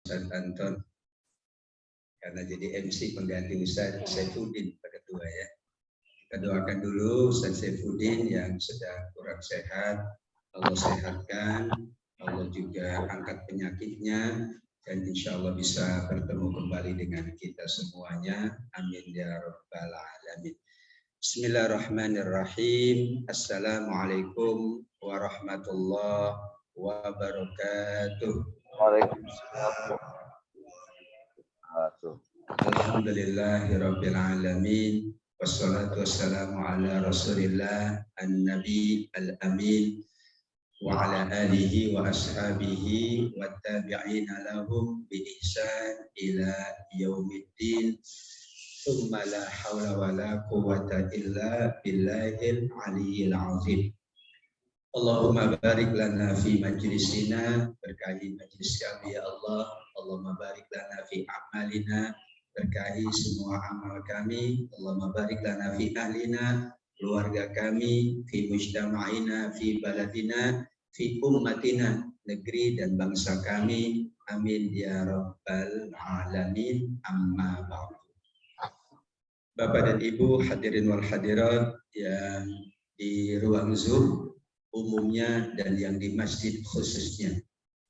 Ustaz Anton karena jadi MC pengganti Ustaz Saifuddin pada kedua ya. Kita doakan dulu Ustaz Saifuddin yang sedang kurang sehat, Allah sehatkan, Allah juga angkat penyakitnya dan insya Allah bisa bertemu kembali dengan kita semuanya. Amin ya rabbal alamin. Bismillahirrahmanirrahim. Assalamualaikum warahmatullahi wabarakatuh. Waalaikumsalam. Alhamdulillahirabbil alamin. Wassalatu wassalamu ala Rasulillah an-nabi al-amin wa ala alihi wa ashabihi wa tabi'ina lahum bi ihsan ila yaumiddin. Tsumma la haula wa la quwwata illa billahil aliyyil azim. Allahumma barik lana fi majlisina, berkahi majlis kami ya Allah. Allahumma barik lana fi amalina, berkahi semua amal kami. Allahumma barik lana fi ahlina, keluarga kami, fi mujtama'ina, fi baladina, fi ummatina, negeri dan bangsa kami. Amin ya rabbal alamin. Amma ba'du. Bapak dan Ibu hadirin wal hadirat yang di ruang Zoom umumnya dan yang di masjid khususnya,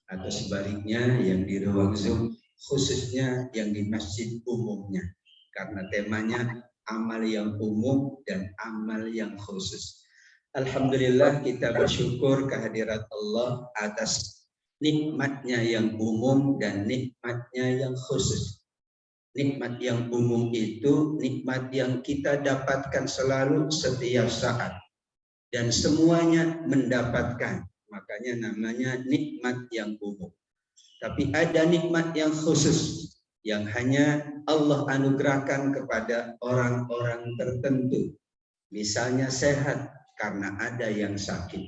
atau sebaliknya yang di ruang Zoom khususnya yang di masjid umumnya, karena temanya amal yang umum dan amal yang khusus. Alhamdulillah kita bersyukur kehadirat Allah atas nikmatnya yang umum dan nikmatnya yang khusus. Nikmat yang umum itu nikmat yang kita dapatkan selalu setiap saat dan semuanya mendapatkan, makanya namanya nikmat yang umum. Tapi ada nikmat yang khusus yang hanya Allah anugerahkan kepada orang-orang tertentu. Misalnya sehat karena ada yang sakit.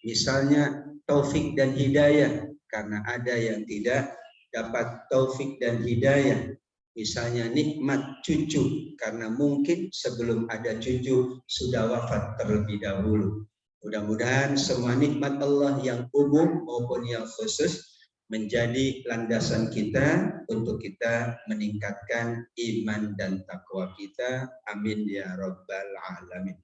Misalnya taufik dan hidayah karena ada yang tidak dapat taufik dan hidayah. Misalnya nikmat cucu karena mungkin sebelum ada cucu sudah wafat terlebih dahulu. Mudah-mudahan semua nikmat Allah yang umum maupun yang khusus menjadi landasan kita untuk kita meningkatkan iman dan takwa kita. Amin ya rabbal alamin.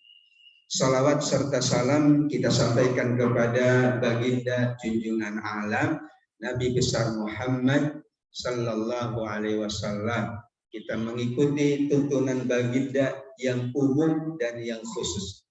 Salawat serta salam kita sampaikan kepada baginda junjungan alam Nabi besar Muhammad Sallallahu Alaihi Wasallam. Kita mengikuti tuntunan baginda yang umum dan yang khusus.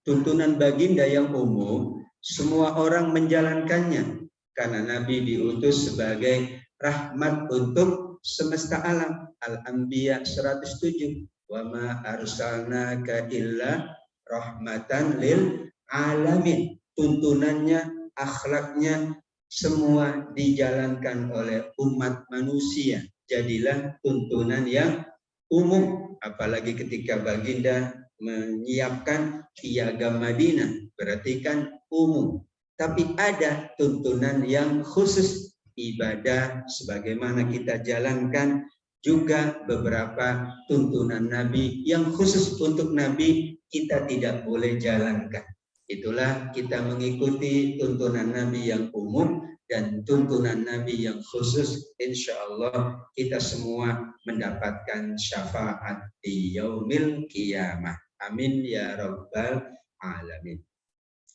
Tuntunan baginda yang umum, semua orang menjalankannya karena Nabi diutus sebagai rahmat untuk semesta alam. Al-Anbiya 107. Wa ma arsalnaka illa rahmatan lil alamin. Tuntunannya, akhlaknya semua dijalankan oleh umat manusia. Jadilah tuntunan yang umum, apalagi ketika baginda menyiapkan piagam Madinah, berarti kan umum. Tapi ada tuntunan yang khusus, ibadah sebagaimana kita jalankan, juga beberapa tuntunan Nabi yang khusus untuk Nabi kita tidak boleh jalankan. Itulah kita mengikuti tuntunan Nabi yang umum dan tuntunan Nabi yang khusus. Insya Allah kita semua mendapatkan syafaat di yaumil qiyamah. Amin ya rabbal alamin.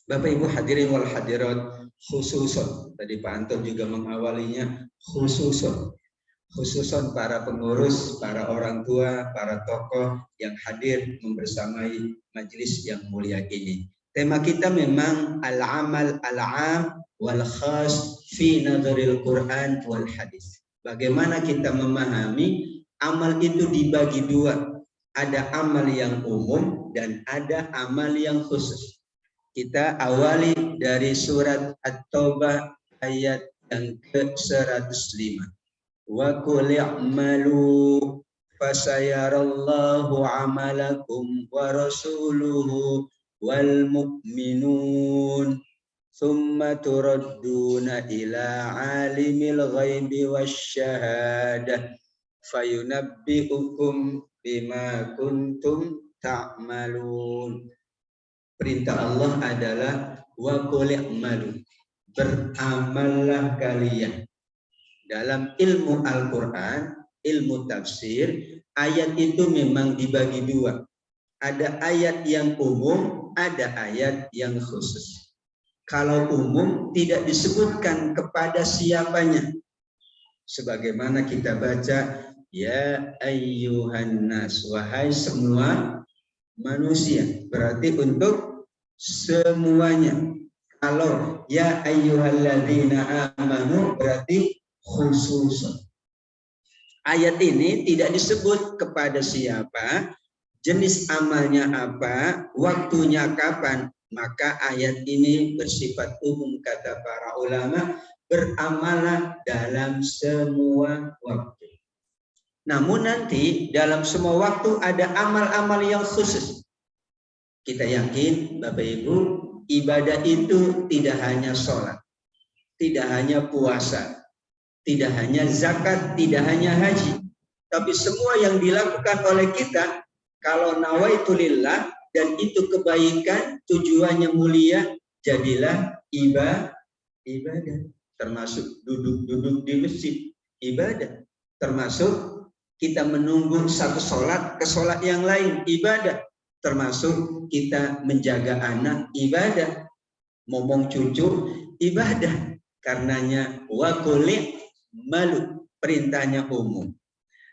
Bapak Ibu hadirin wal hadirat khususon. Tadi Pak Anton juga mengawalinya khususon. Khususon para pengurus, para orang tua, para tokoh yang hadir membersamai majelis yang mulia ini. Tema kita memang al-amal al-am wal khas fi nadharil Quran wal hadis. Bagaimana kita memahami amal itu dibagi dua. Ada amal yang umum dan ada amal yang khusus. Kita awali dari surat At-Taubah ayat yang ke-105. Wa qul i'malu fasayarallahu amalakum wa rasuluhu wal mu'minun thumma turadduna ila alimil ghaibi wasyahadah fayunabbi'ukum bima kuntum ta'malun. Perintah Allah adalah wa qul i'malu, beramallah kalian. dalam ilmu Al-Quran, ilmu tafsir, ayat itu memang dibagi dua. Ada ayat yang umum, ada ayat yang khusus. Kalau umum tidak disebutkan kepada siapanya. Sebagaimana kita baca, ya ayyuhan nas, wahai semua manusia. Berarti untuk semuanya. Kalau ya ayyuhalladzina amanu berarti khusus. Ayat ini tidak disebut kepada siapa, jenis amalnya apa, waktunya kapan, maka ayat ini bersifat umum kata para ulama, beramalah dalam semua waktu. Namun nanti dalam semua waktu ada amal-amal yang khusus. Kita yakin Bapak Ibu, ibadah itu tidak hanya sholat, tidak hanya puasa, tidak hanya zakat, tidak hanya haji, tapi semua yang dilakukan oleh kita, kalau nawaitulillah dan itu kebaikan, tujuannya mulia, jadilah ibadah. Termasuk duduk-duduk di masjid, ibadah. Termasuk kita menunggu satu sholat ke sholat yang lain, ibadah. Termasuk kita menjaga anak, ibadah. Ngomong cucu, ibadah. Karenanya wakuli malu, perintahnya umum.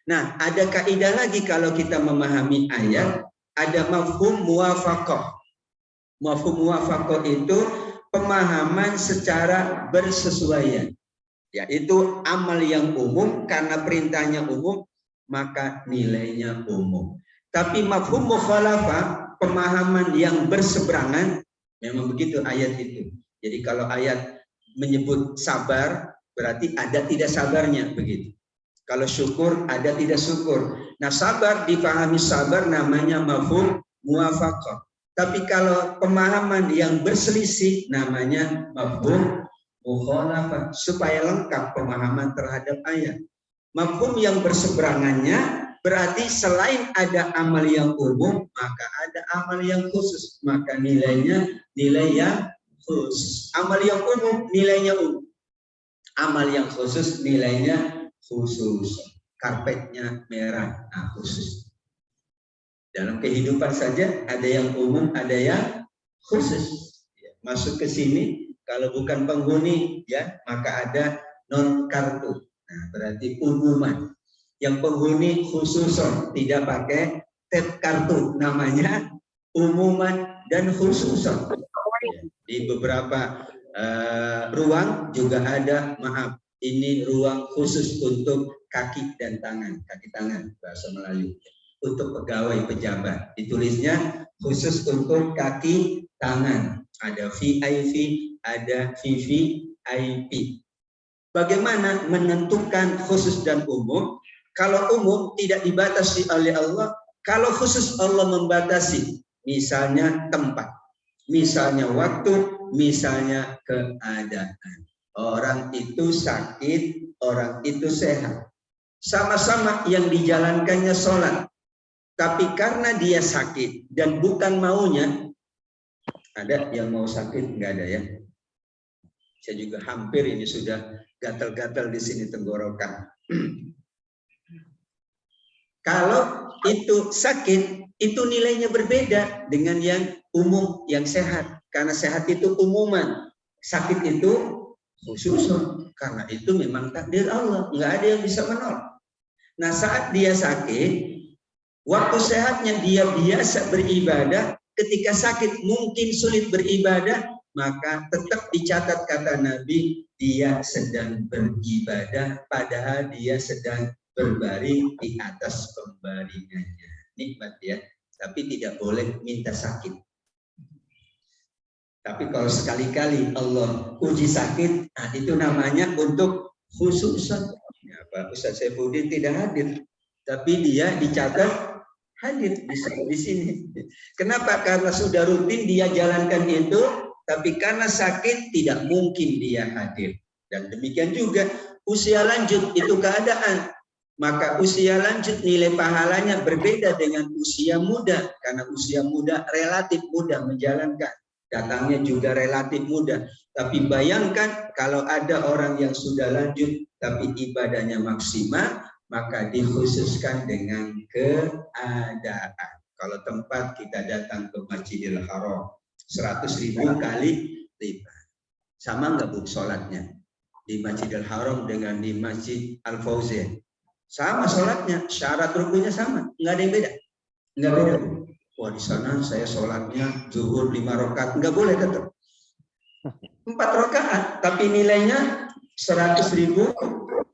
Nah, ada kaidah lagi kalau kita memahami ayat, ada mafhum muwafaqah. Mafhum muwafaqah itu pemahaman secara bersesuaian. Yaitu amal yang umum, karena perintahnya umum, maka nilainya umum. Tapi mafhum mukhalafah, pemahaman yang berseberangan, memang begitu ayat itu. Jadi kalau ayat menyebut sabar, berarti ada tidak sabarnya, begitu. Kalau syukur, ada tidak syukur. Nah, sabar dipahami sabar namanya mafhum muwafaqah. Tapi kalau pemahaman yang berselisih namanya mafhum mukhalafah, supaya lengkap pemahaman terhadap ayat. Mafhum yang berseberangannya berarti selain ada amal yang umum, maka ada amal yang khusus. Maka nilainya nilai yang khusus. Amal yang umum nilainya umum. Amal yang khusus nilainya khusus. Karpetnya merah, nah khusus. Dalam kehidupan saja ada yang umum, ada yang khusus. Masuk ke sini, kalau bukan penghuni, ya maka ada non kartu. Nah, berarti umuman. Yang penghuni khusus, tidak pakai tab kartu, namanya umuman dan khusus. Di beberapa ruang juga ada, maaf, ini ruang khusus untuk kaki dan tangan, kaki tangan bahasa Melayu. Untuk pegawai pejabat, ditulisnya khusus untuk kaki tangan. Ada VIP, ada VVIP. Bagaimana menentukan khusus dan umum? Kalau umum tidak dibatasi oleh Allah, kalau khusus Allah membatasi, misalnya tempat, misalnya waktu, misalnya keadaan. Orang itu sakit, orang itu sehat. Sama-sama yang dijalankannya sholat. Tapi karena dia sakit dan bukan maunya, ada yang mau sakit? Enggak ada ya. Saya juga hampir ini sudah gatal-gatal di sini tenggorokan. Kalau itu sakit, itu nilainya berbeda dengan yang umum, yang sehat. Karena sehat itu umuman, sakit itu khusus. Karena itu memang takdir Allah, nggak ada yang bisa menolak. Nah, saat dia sakit, waktu sehatnya dia biasa beribadah, ketika sakit mungkin sulit beribadah, maka tetap dicatat kata Nabi, dia sedang beribadah, padahal dia sedang berbaring di atas pembaringannya. Nikmat ya, tapi tidak boleh minta sakit. Tapi kalau sekali-kali Allah uji sakit, nah itu namanya untuk khususan. Ya, Pak Ustaz Saifuddin tidak hadir, tapi dia dicatat hadir di sini. Kenapa? Karena sudah rutin dia jalankan itu, tapi karena sakit tidak mungkin dia hadir. Dan demikian juga usia lanjut itu keadaan. Maka usia lanjut nilai pahalanya berbeda dengan usia muda. Karena usia muda relatif mudah menjalankan. Datangnya juga relatif mudah. Tapi bayangkan kalau ada orang yang sudah lanjut tapi ibadahnya maksimal, maka dikhususkan dengan keadaan. Kalau tempat kita datang ke Masjidil Haram 100.000 kali lipat. Sama nggak Bu sholatnya? Di Masjidil Haram dengan di Masjid Al-Fauzan. Sama sholatnya, syarat rukunya sama. Nggak ada yang beda. Nggak beda Bu. Wah di sana saya sholatnya zuhur 5 rakaat. Nggak boleh tetap. 4 rakaat, tapi nilainya 100.000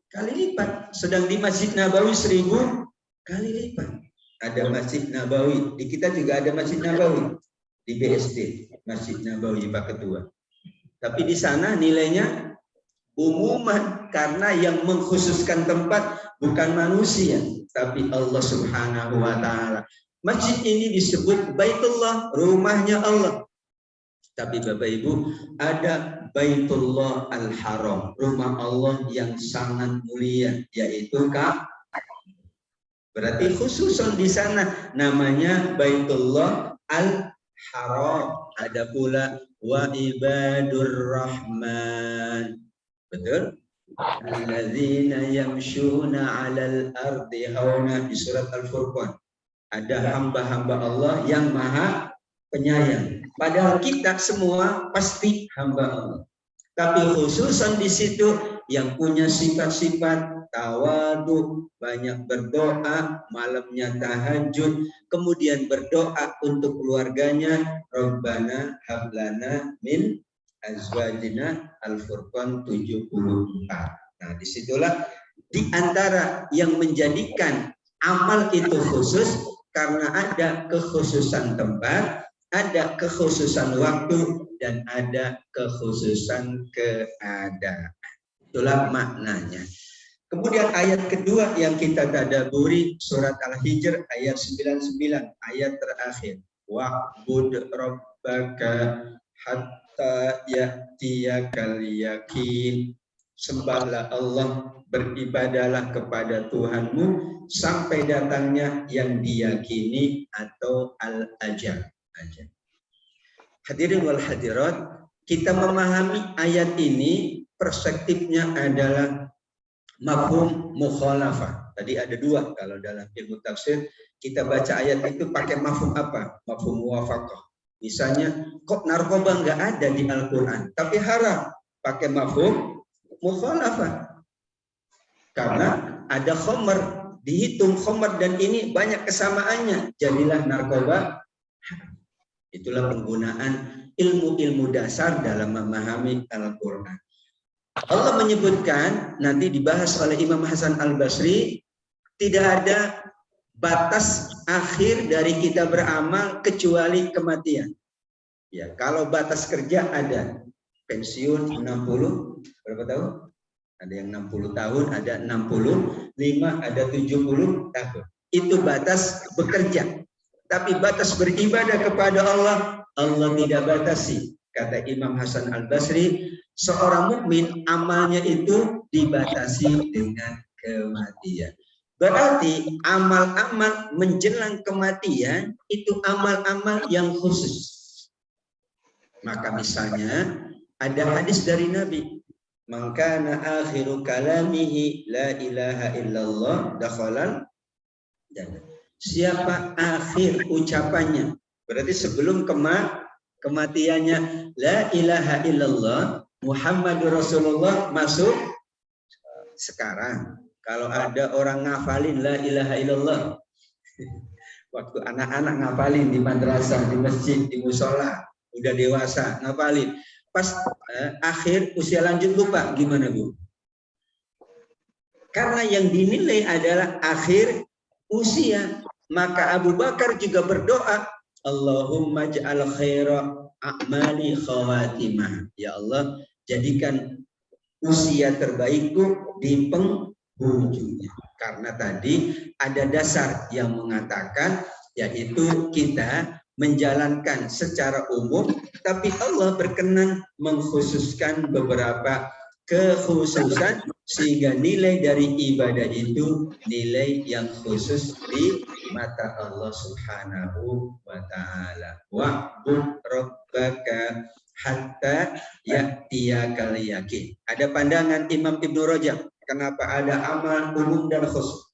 kali lipat. Sedang di Masjid Nabawi 1.000 kali lipat. Ada Masjid Nabawi. Di kita juga ada Masjid Nabawi. Di BSD, Masjid Nabawi Pak Ketua. Tapi di sana nilainya umuman. Karena yang mengkhususkan tempat bukan manusia. Tapi Allah Subhanahu wa Ta'ala. Masjid ini disebut Baitullah, rumahnya Allah. Tapi Bapak Ibu, ada Baitullah Al-Haram, rumah Allah yang sangat mulia, yaitu Ka'bah. Berarti khususon di sana namanya Baitullah Al-Haram. Ada pula wa ibadur rahman. Betul? Alladzina yamshuna 'alal ardi hauna di surat Al-Furqan. Ada hamba-hamba Allah yang maha penyayang. Padahal kita semua pasti hamba Allah. Tapi khususan di situ yang punya sifat-sifat tawadu, banyak berdoa, malamnya tahajud, kemudian berdoa untuk keluarganya, Rabbana hablana min azwajina Al-Furqan 74. Nah, disitulah di antara yang menjadikan amal itu khusus karena ada kekhususan tempat, ada kekhususan waktu, dan ada kekhususan keadaan. Itulah maknanya. Kemudian ayat kedua yang kita tadabburi surat Al-Hijr ayat 99, ayat terakhir. Wa'bud rabbaka hatta ya'tiyakal yaqin. Sembahlah Allah, beribadalah kepada Tuhanmu sampai datangnya yang diyakini atau al-ajal. Hadirin wal hadirat, kita memahami ayat ini perspektifnya adalah mafhum mukhalafah. Tadi ada dua kalau dalam ilmu tafsir kita baca ayat itu pakai mafhum apa? Mafhum muwafaqah. Misalnya kok narkoba nggak ada di Al-Quran, tapi haram, pakai mafhum mukhalafah. Karena ada khamr, dihitung khamr dan ini banyak kesamaannya, jadilah narkoba. Itulah penggunaan ilmu-ilmu dasar dalam memahami Al-Quran. Allah menyebutkan, nanti dibahas oleh Imam Hasan Al-Basri, tidak ada batas akhir dari kita beramal kecuali kematian. Ya, kalau batas kerja ada pensiun 60, berapa tahun? Ada yang 60 tahun, ada 65, ada 70 tahun. Itu batas bekerja. Tapi batas beribadah kepada Allah, Allah tidak batasi. Kata Imam Hasan Al-Basri, seorang mukmin amalnya itu dibatasi dengan kematian. Berarti amal-amal menjelang kematian itu amal-amal yang khusus. Maka misalnya ada hadis dari Nabi, "Man kana akhiru kalamihi la ilaha illallah dakhalal jannah." Siapa akhir ucapannya, berarti sebelum kematiannya, la ilaha illallah Muhammadur Rasulullah, masuk sekarang. Kalau ada orang ngafalin la ilaha illallah, waktu anak-anak ngafalin di madrasah, di masjid, di musola, udah dewasa ngafalin, pas akhir usia lanjut lupa, gimana Bu? Karena yang dinilai adalah akhir usia. Maka Abu Bakar juga berdoa, Allahumma ja'al khaira a'mali khawatimah. Ya Allah, jadikan usia terbaikku di penghujungnya. Karena tadi ada dasar yang mengatakan, yaitu kita menjalankan secara umum, tapi Allah berkenan mengkhususkan beberapa kekhususan sehingga nilai dari ibadah itu nilai yang khusus di mata Allah Subhanahu wa Ta'ala. Wa'bud rabbaka hatta ya'tiyakal yaqin. Ada pandangan Imam Ibnu Rajab. Kenapa ada amal umum dan khusus?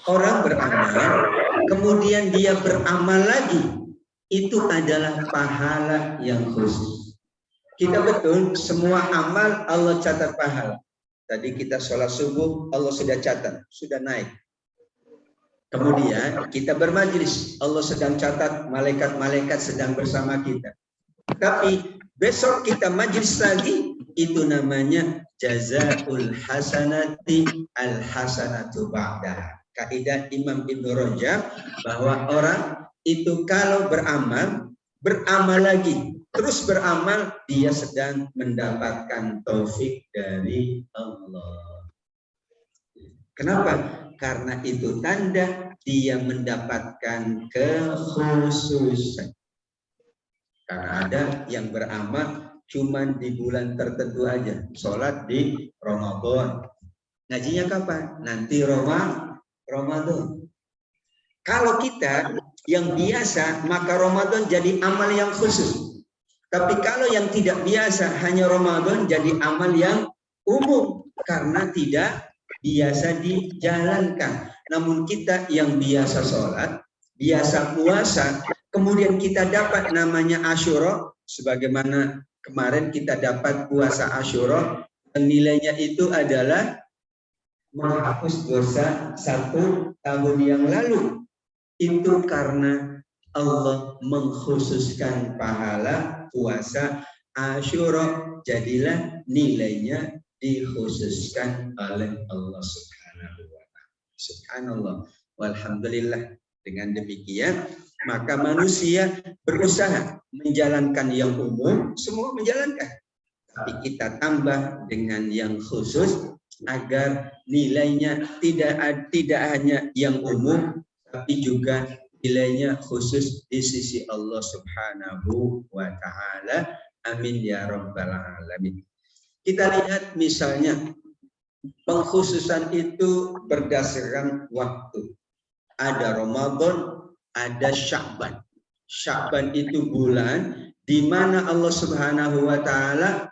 Orang beramal, kemudian dia beramal lagi, itu adalah pahala yang khusus. Kita betul, semua amal Allah catat pahala. Tadi kita sholat subuh, Allah sudah catat, sudah naik. Kemudian kita bermajlis, Allah sedang catat, malaikat-malaikat sedang bersama kita. Tapi besok kita majlis lagi, itu namanya jazaul hasanati al hasanatu ba'daha. Kaidah Imam Ibnu Rajab bahwa orang itu kalau beramal lagi, terus beramal, dia sedang mendapatkan taufik dari Allah. Kenapa? Karena itu tanda dia mendapatkan kekhususan. Karena ada yang beramal cuman di bulan tertentu aja. Sholat di Ramadan. Ngajinya kapan? Nanti Ramadan. Kalau kita yang biasa, maka Ramadan jadi amal yang khusus. Tapi kalau yang tidak biasa, hanya Ramadan jadi amal yang umum. Karena tidak biasa dijalankan. Namun kita yang biasa sholat, biasa puasa, kemudian kita dapat namanya Asyura, sebagaimana kemarin kita dapat puasa Asyura, dan nilainya itu adalah menghapus dosa 1 tahun yang lalu. Itu karena Allah mengkhususkan pahala puasa Asyura, jadilah nilainya dikhususkan oleh Allah Subhanahu wa ta'ala. Subhanallah, walhamdulillah. Dengan demikian, maka manusia berusaha menjalankan yang umum, semua menjalankan. Tapi kita tambah dengan yang khusus agar nilainya tidak hanya yang umum, tapi juga nilainya khusus di sisi Allah Subhanahu wa ta'ala. Amin ya rabbal alamin. Kita lihat misalnya pengkhususan itu berdasarkan waktu. Ada Ramadan, ada Sya'ban. Sya'ban itu bulan di mana Allah Subhanahu wa ta'ala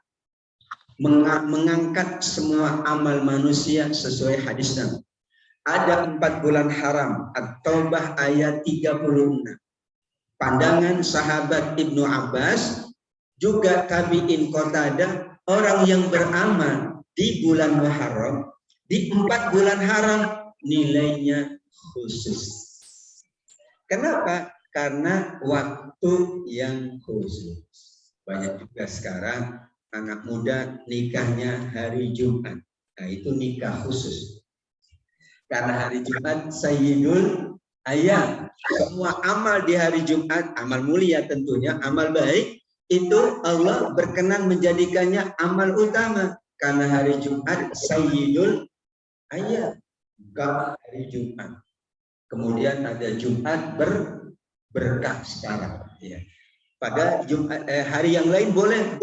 mengangkat semua amal manusia sesuai hadis Nabi. Ada 4 bulan haram, At-Taubah ayat 36. Pandangan sahabat Ibnu Abbas, juga tabi'in Qatadah, orang yang beramal di bulan Muharram, di 4 bulan haram, nilainya khusus. Kenapa? Karena waktu yang khusus. Banyak juga sekarang anak muda nikahnya hari Jumat. Nah, itu nikah khusus. Karena hari Jumat Sayyidul Ayyam. Semua amal di hari Jumat, amal mulia tentunya, amal baik, itu Allah berkenan menjadikannya amal utama. Karena hari Jumat Sayyidul Ayyam. Bukan hari Jumat. Kemudian ada Jumat berkah sekarang. Ya. Pada Jumat, hari yang lain boleh.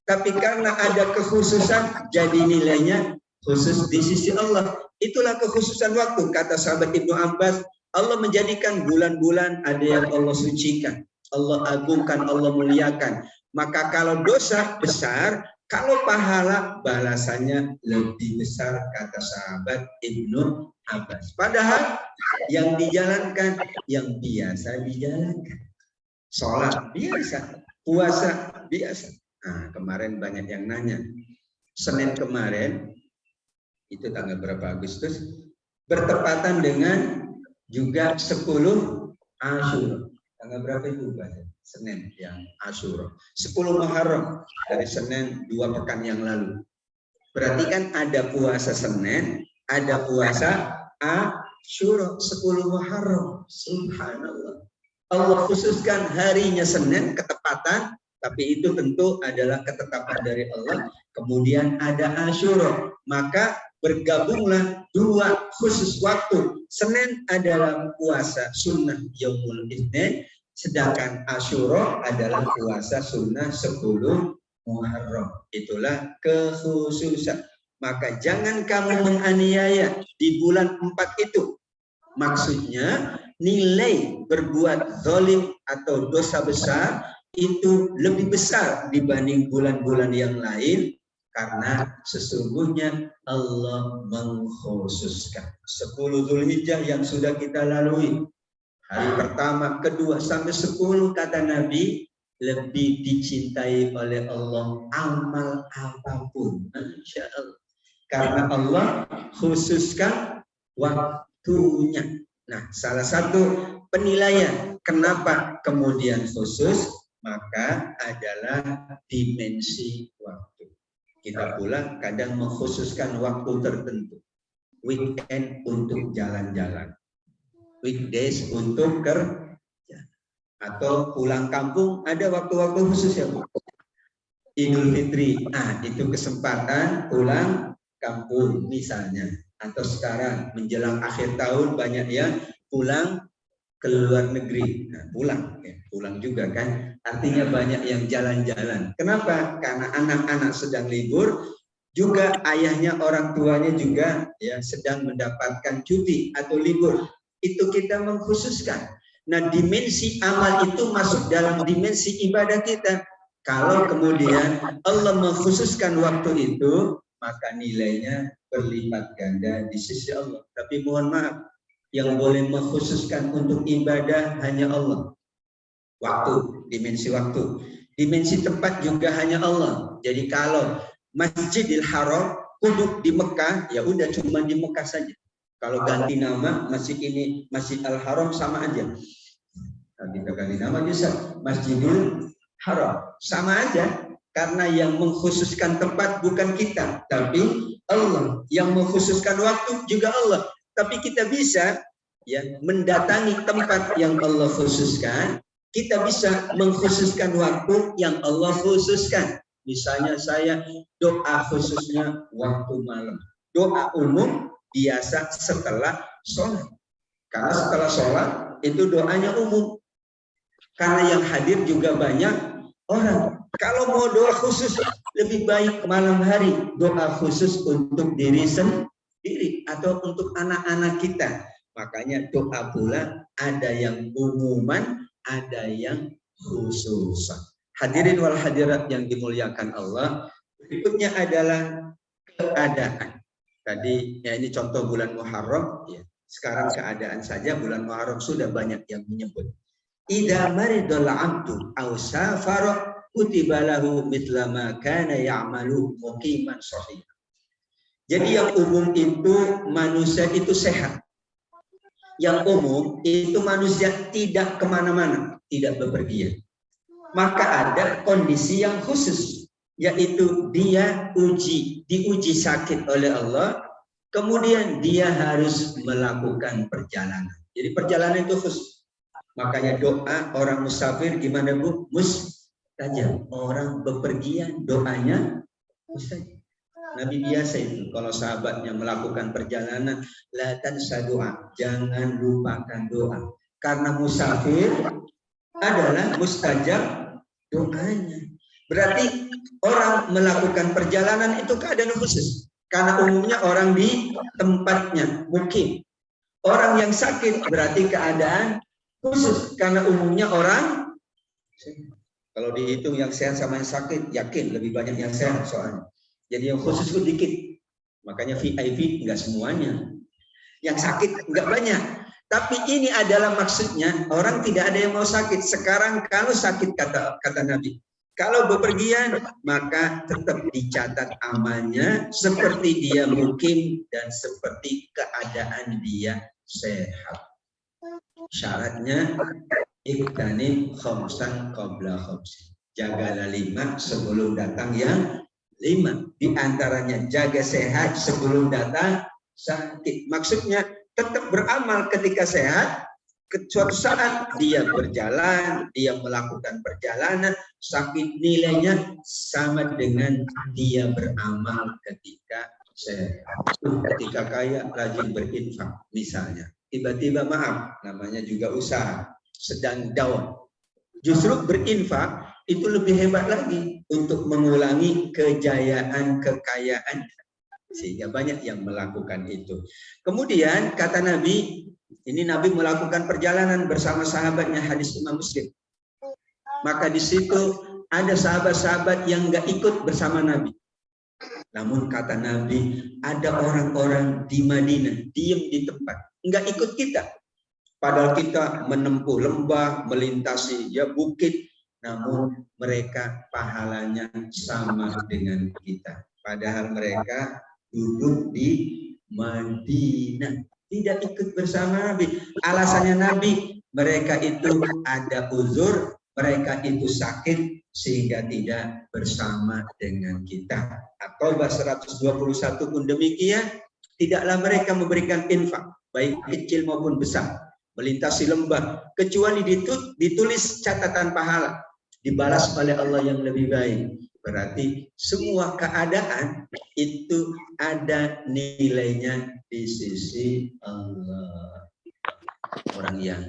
Tapi karena ada kekhususan, jadi nilainya khusus di sisi Allah. Itulah kekhususan waktu. Kata sahabat Ibnu Abbas, Allah menjadikan bulan-bulan ada yang Allah sucikan, Allah agungkan, Allah muliakan. Maka kalau dosa besar, kalau pahala balasannya lebih besar, kata sahabat Ibnu Abbas. Padahal yang dijalankan, yang biasa dijalankan. Sholat biasa, puasa biasa. Nah, kemarin banyak yang nanya. Senin kemarin, itu tanggal berapa Agustus, bertepatan dengan juga 10 Asyura. Tanggal berapa itu Pak? Senin yang Asyura. 10 Muharram dari Senin 2 pekan yang lalu. Berarti kan ada puasa Senin, ada puasa Asyura 10 Muharram. Subhanallah. Allah khususkan harinya Senin ketepatan, tapi itu tentu adalah ketetapan dari Allah. Kemudian ada Asyura, maka bergabunglah 2 khusus waktu. Senin adalah puasa sunnah Yaumul Itsnin, sedangkan Asyura adalah puasa sunnah 10 Muharram. Itulah kekhususan. Maka jangan kamu menganiaya di bulan 4 itu. Maksudnya nilai berbuat zalim atau dosa besar itu lebih besar dibanding bulan-bulan yang lain. Karena sesungguhnya Allah mengkhususkan 10 Dzulhijjah yang sudah kita lalui. Hari pertama, kedua, sampai 10 kata Nabi, lebih dicintai oleh Allah amal apapun. Masya Allah. Karena Allah khususkan waktunya. Nah, salah satu penilaian kenapa kemudian khusus, maka adalah dimensi waktu. Kita pula kadang mengkhususkan waktu tertentu. Weekend untuk jalan-jalan. Weekdays untuk kerja. Atau pulang kampung ada waktu-waktu khusus ya Bu. Idul Fitri, itu kesempatan pulang kampung misalnya. Atau sekarang menjelang akhir tahun banyak yang pulang ke luar negeri. Nah, pulang juga kan. Artinya banyak yang jalan-jalan. Kenapa? Karena anak-anak sedang libur, juga ayahnya, orang tuanya juga ya sedang mendapatkan cuti atau libur. Itu kita mengkhususkan. Nah, dimensi amal itu masuk dalam dimensi ibadah kita. Kalau kemudian Allah mengkhususkan waktu itu, maka nilainya berlipat ganda di sisi Allah. Tapi mohon maaf, yang boleh mengkhususkan untuk ibadah hanya Allah. Waktu, dimensi waktu. Dimensi tempat juga hanya Allah. Jadi kalau Masjidil Haram kuduk di Mekah, ya udah cuma di Mekah saja. Kalau ganti nama, masjid ini Masjid Al-Haram sama aja. Nah, kita ganti nama bisa Masjidil Haram, sama aja. Karena yang mengkhususkan tempat bukan kita, tapi Allah. Yang mengkhususkan waktu juga Allah. Tapi kita bisa ya mendatangi tempat yang Allah khususkan. Kita bisa mengkhususkan waktu yang Allah khususkan. Misalnya saya doa khususnya waktu malam. Doa umum biasa setelah sholat. Karena setelah sholat itu doanya umum. Karena yang hadir juga banyak orang. Kalau mau doa khusus lebih baik malam hari. Doa khusus untuk diri sendiri atau untuk anak-anak kita. Makanya doa pula ada yang umuman, ada yang khususan. Hadirin wal hadirat yang dimuliakan Allah. Berikutnya adalah keadaan. Tadi ya ini contoh bulan Muharram. Ya. Sekarang keadaan saja bulan Muharram sudah banyak yang menyebut. Idza maridul abdu aw safara kutiba lahu mithla ma kana ya'malu muqiman shahih. Jadi yang umum itu manusia itu sehat. Yang umum itu manusia tidak kemana-mana, tidak bepergian. Maka ada kondisi yang khusus, yaitu dia diuji sakit oleh Allah, kemudian dia harus melakukan perjalanan. Jadi perjalanan itu khusus. Makanya doa orang musafir gimana Bu? Mustajab. Orang bepergian doanya mustajab. Nabi biasa itu kalau sahabatnya melakukan perjalanan, la tansa doa, jangan lupakan doa. Karena musafir adalah mustajab doanya. Berarti orang melakukan perjalanan itu keadaan khusus. Karena umumnya orang di tempatnya, mungkin. Orang yang sakit berarti keadaan khusus. Karena umumnya orang, kalau dihitung yang sehat sama yang sakit, yakin lebih banyak yang sehat soalnya. Jadi yang khusus itu dikit. Makanya VIP enggak semuanya. Yang sakit enggak banyak. Tapi ini adalah maksudnya orang tidak ada yang mau sakit. Sekarang kalau sakit kata Nabi, kalau bepergian maka tetap dicatat amalnya seperti dia mukim dan seperti keadaan dia sehat. Syaratnya iktanim khamsan qabla khamsin. Jagalah 5 sebelum datang yang 5. Di antaranya jaga sehat sebelum datang sakit. Maksudnya tetap beramal ketika sehat. Suatu saat dia berjalan, dia melakukan perjalanan, sakit nilainya sama dengan dia beramal ketika sehat. Ketika kaya, rajin berinfak misalnya. Tiba-tiba maaf, namanya juga usaha, sedang down. Justru berinfak itu lebih hebat lagi untuk mengulangi kejayaan kekayaan, sehingga banyak yang melakukan itu. Kemudian kata Nabi, ini Nabi melakukan perjalanan bersama sahabatnya, hadis Imam Muslim. Maka di situ ada sahabat-sahabat yang nggak ikut bersama Nabi. Namun kata Nabi, ada orang-orang di Madinah diam di tempat, enggak ikut kita. Padahal kita menempuh lembah, melintasi ya bukit, namun mereka pahalanya sama dengan kita. Padahal mereka duduk di Madinah, tidak ikut bersama Nabi. Alasannya Nabi, mereka itu ada uzur, mereka itu sakit sehingga tidak bersama dengan kita. Atau 121 pun demikian, tidaklah mereka memberikan infak, baik kecil maupun besar, melintasi lembah, kecuali ditulis catatan pahala, dibalas oleh Allah yang lebih baik. Berarti semua keadaan itu ada nilainya di sisi Allah. Orang yang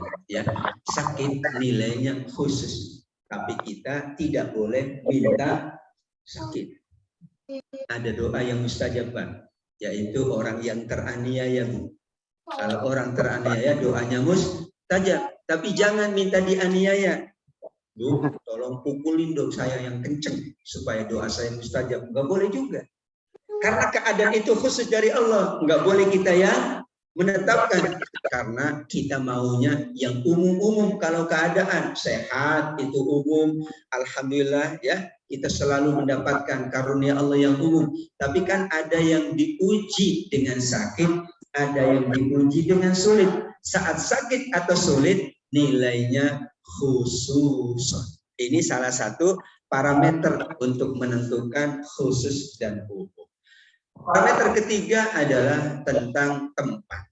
sakit nilainya khusus, tapi kita tidak boleh minta sakit. Ada doa yang mustajab, Pak, yaitu orang yang teraniaya, Bu. Kalau orang teraniaya doanya mustajab, tapi jangan minta dianiaya. Bu, tolong pukulin dong saya yang kenceng supaya doa saya mustajab. Enggak boleh juga. Karena keadaan itu khusus dari Allah, enggak boleh kita yang menetapkan, karena kita maunya yang umum-umum. Kalau keadaan sehat itu umum, alhamdulillah ya, kita selalu mendapatkan karunia Allah yang umum. Tapi kan ada yang diuji dengan sakit, ada yang diuji dengan sulit. Saat sakit atau sulit nilainya khusus. Ini salah satu parameter untuk menentukan khusus dan umum. Parameter ketiga adalah tentang tempat.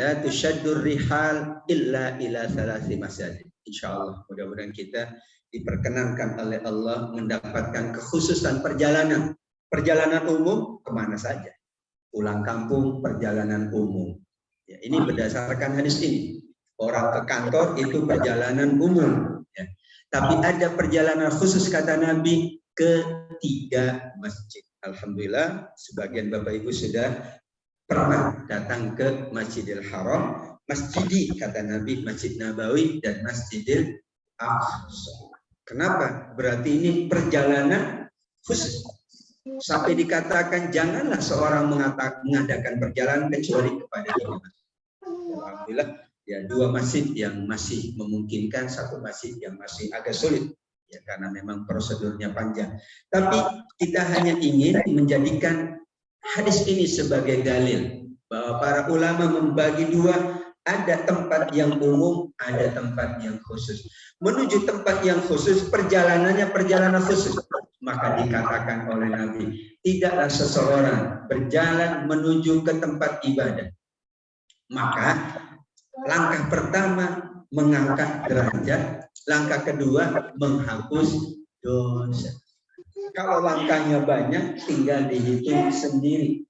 La tushaddur rihal illa ila salasi masjid. Insyaallah mudah-mudahan kita diperkenankan oleh Allah mendapatkan kekhususan perjalanan. Perjalanan umum kemana saja. Pulang kampung perjalanan umum. Ya, ini berdasarkan hadis ini. Orang ke kantor itu perjalanan umum. Ya. Tapi ada perjalanan khusus kata Nabi ke 3 masjid. Alhamdulillah, sebagian Bapak Ibu sudah pernah datang ke Masjidil Haram, Masjidi kata Nabi, Masjid Nabawi dan Masjidil Aqsa. Kenapa? Berarti ini perjalanan khusus. Sampai dikatakan janganlah seorang mengadakan perjalanan kecuali kepada 2 masjid. Alhamdulillah, ya 2 masjid yang masih memungkinkan, 1 masjid yang masih agak sulit. Ya, karena memang prosedurnya panjang. Tapi kita hanya ingin menjadikan hadis ini sebagai dalil bahwa para ulama membagi 2, ada tempat yang umum, ada tempat yang khusus. Menuju tempat yang khusus, perjalanannya perjalanan khusus. Maka dikatakan oleh Nabi, tidaklah seseorang berjalan menuju ke tempat ibadah. Maka langkah pertama mengangkat derajat, langkah kedua menghapus dosa. Kalau langkahnya banyak tinggal dihitung sendiri,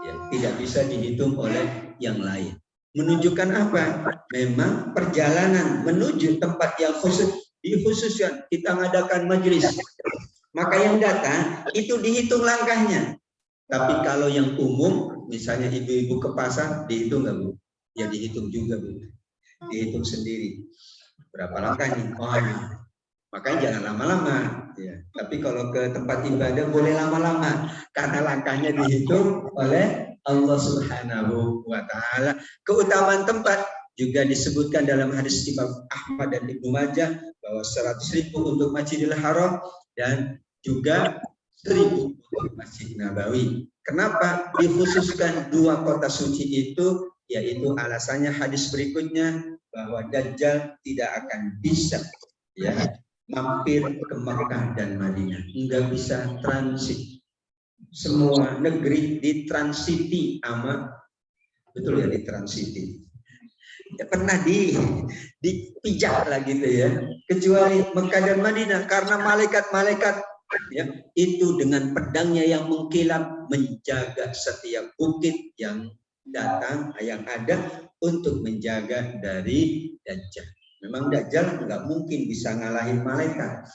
ya, tidak bisa dihitung oleh yang lain. Menunjukkan apa? Memang perjalanan menuju tempat yang khusus dikhususkan, kita mengadakan majelis, maka yang datang itu dihitung langkahnya. Tapi kalau yang umum, misalnya ibu-ibu ke pasar, dihitung nggak, Bu? Ya dihitung juga, Bu. Dihitung sendiri. Berapa langkah nih? Oh, ya. Makanya jangan lama-lama. Ya. Tapi kalau ke tempat ibadah boleh lama-lama. Karena langkahnya dihitung oleh Allah Subhanahu wa Ta'ala. Keutamaan tempat juga disebutkan dalam hadis Imam Ahmad dan Ibnu Majah bahwa 100.000 untuk Masjidil Haram dan juga 1.000 untuk Masjid Nabawi. Kenapa dikhususkan 2 kota suci itu? Yaitu alasannya hadis berikutnya bahwa Dajjal tidak akan bisa ya mampir ke Mekah dan Madinah, enggak bisa transit. Semua negeri ditransiti sama, betul ya, ditransiti. Ya, pernah dipijak lah gitu ya, kecuali Mekah dan Madinah karena malaikat-malaikat ya itu dengan pedangnya yang mengkilap menjaga setiap bukit yang datang yang ada untuk menjaga dari Dajjal. Memang Dajjal nggak mungkin bisa ngalahin malaikat.